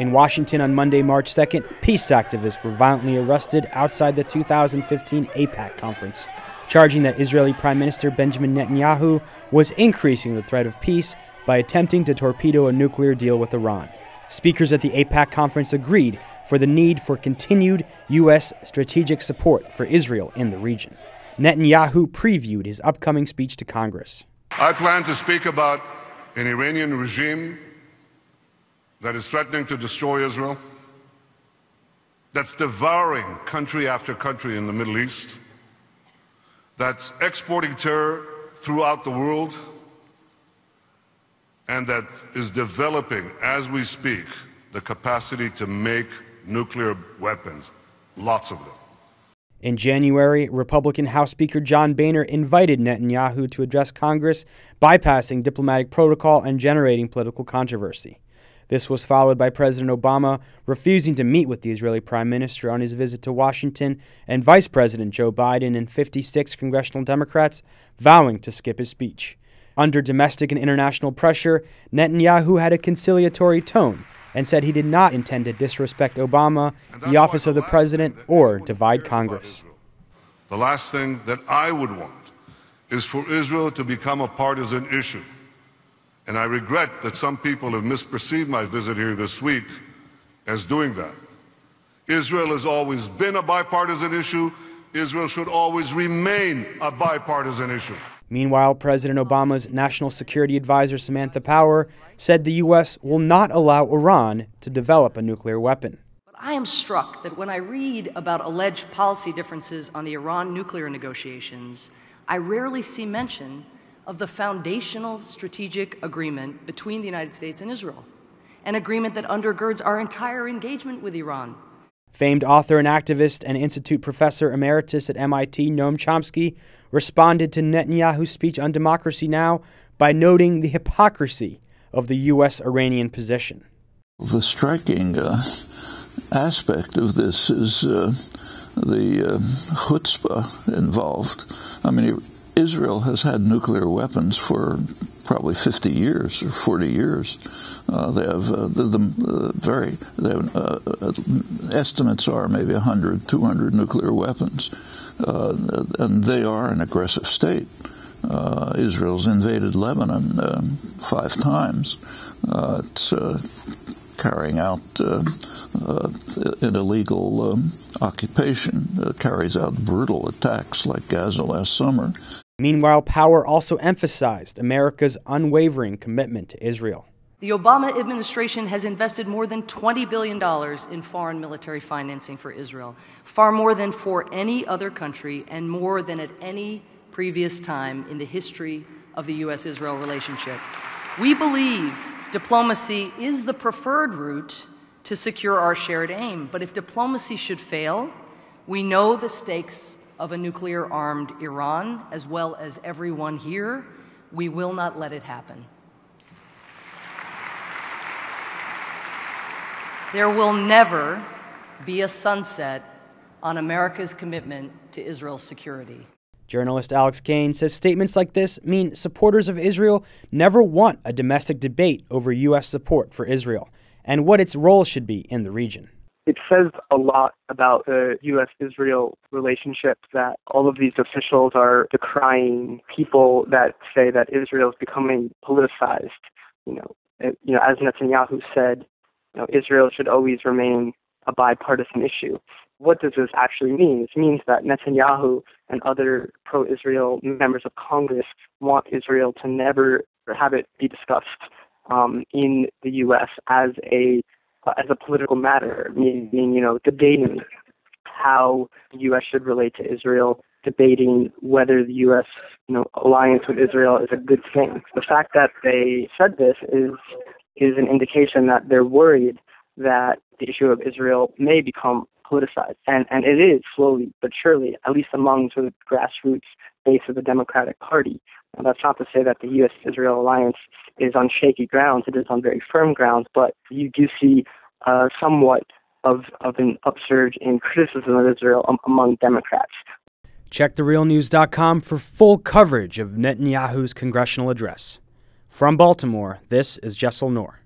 In Washington on Monday, March 2nd, peace activists were violently arrested outside the 2015 AIPAC conference, charging that Israeli Prime Minister Benjamin Netanyahu was increasing the threat of peace by attempting to torpedo a nuclear deal with Iran. Speakers at the AIPAC conference agreed for the need for continued U.S. strategic support for Israel in the region. Netanyahu previewed his upcoming speech to Congress. I plan to speak about an Iranian regime that is threatening to destroy Israel, that's devouring country after country in the Middle East, that's exporting terror throughout the world, and that is developing, as we speak, the capacity to make nuclear weapons, lots of them. In January, Republican House Speaker John Boehner invited Netanyahu to address Congress, bypassing diplomatic protocol and generating political controversy. This was followed by President Obama refusing to meet with the Israeli Prime Minister on his visit to Washington, and Vice President Joe Biden and 56 congressional Democrats vowing to skip his speech. Under domestic and international pressure, Netanyahu had a conciliatory tone and said he did not intend to disrespect Obama, the office of the president, or divide Congress. The last thing that I would want is for Israel to become a partisan issue. And I regret that some people have misperceived my visit here this week as doing that. Israel has always been a bipartisan issue. Israel should always remain a bipartisan issue. Meanwhile, President Obama's National Security Advisor Samantha Power said the U.S. will not allow Iran to develop a nuclear weapon. But I am struck that when I read about alleged policy differences on the Iran nuclear negotiations, I rarely see mention of the foundational strategic agreement between the United States and Israel, an agreement that undergirds our entire engagement with Iran. Famed author and activist and institute professor emeritus at MIT, Noam Chomsky, responded to Netanyahu's speech on Democracy Now! By noting the hypocrisy of the U.S.-Iranian position. The striking aspect of this is the chutzpah involved. I mean, Israel has had nuclear weapons for probably 50 years or 40 years. They have estimates are maybe 100, 200 nuclear weapons, and they are an aggressive state. Israel's invaded Lebanon 5 times. It's carrying out an illegal occupation, carries out brutal attacks like Gaza last summer. Meanwhile, Power also emphasized America's unwavering commitment to Israel. The Obama administration has invested more than $20 billion in foreign military financing for Israel, far more than for any other country and more than at any previous time in the history of the U.S.-Israel relationship. We believe diplomacy is the preferred route to secure our shared aim, but if diplomacy should fail, we know the stakes of a nuclear-armed Iran, as well as everyone here. We will not let it happen. There will never be a sunset on America's commitment to Israel's security. Journalist Alex Kane says statements like this mean supporters of Israel never want a domestic debate over U.S. support for Israel and what its role should be in the region. It says a lot about the U.S.-Israel relationship that all of these officials are decrying people that say that Israel is becoming politicized. As Netanyahu said, Israel should always remain a bipartisan issue. What does this actually mean? It means that Netanyahu and other pro-Israel members of Congress want Israel to never have it be discussed in the U.S. as a political matter, meaning debating how the U.S. should relate to Israel, debating whether the U.S. alliance with Israel is a good thing. The fact that they said this is an indication that they're worried that the issue of Israel may become politicized. And it is slowly but surely, at least among sort of the grassroots base of the Democratic Party. Now, that's not to say that the U.S.-Israel alliance is on shaky grounds. It is on very firm grounds, but you do see somewhat of an upsurge in criticism of Israel among Democrats. Check TheRealNews.com for full coverage of Netanyahu's congressional address. From Baltimore, this is Jessel Noor.